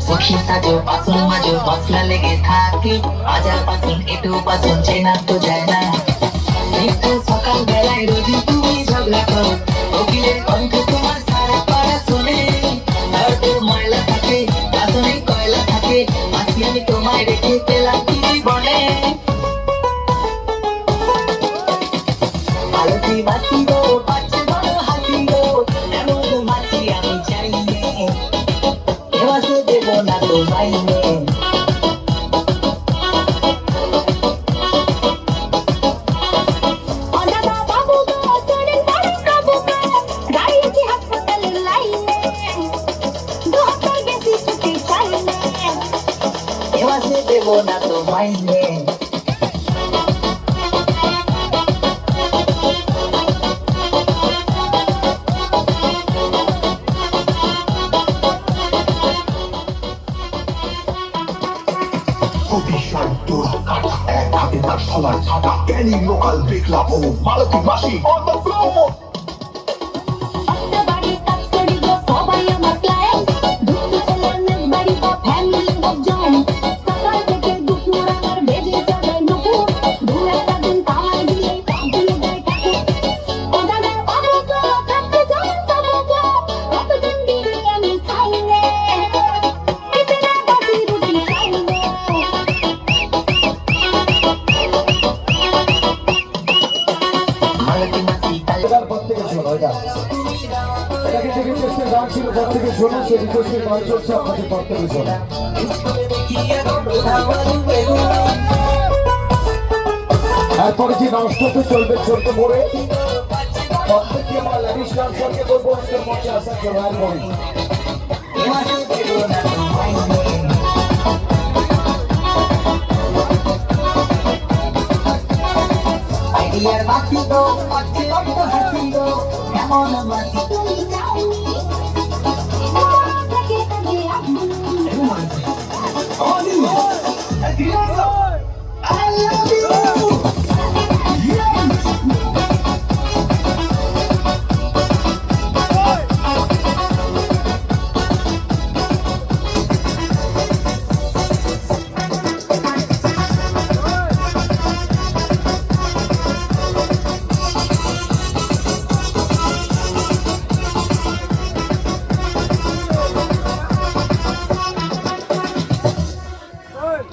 সখী সাজো পাসুন মাজো মশলা লেগে থাকে আজার পাসুন একটু পাসুন চেনা তো যায় না একটু সকাল বেলায় রোজ তুমি ঝগড়া করো কোকিলের কণ্ঠ তোমার সারা পাড়া শোনে আর তো ময়লা থাকে পাসুনে কয়লা থাকে আজকে আমি তোমায় রেখে পেলাম কি বলে আলতি বাসি গো পাচ্ছে বড় হাসি গো এমন মাছি আমি চাই এবারে দেব না তো মাইনে এবারে দেব না তো মাইনে বিশাল তোরা কাটা এক হাতে তার সবার ছাতা জ্ঞানী লোকাল দেখলাম ও মালতী মাসি অন দ্য ফ্লোর এরপরে যে নষ্টতে চলবে ছোট করে প্রত্যেককে আমার লেডিস ডান্সারকে বলবো আজকের মঞ্চে আসার জন্য এরপরে আইডিয়ার বাসি গো পাচ্ছে বড় হাসি গো কেমন বাসি তুমি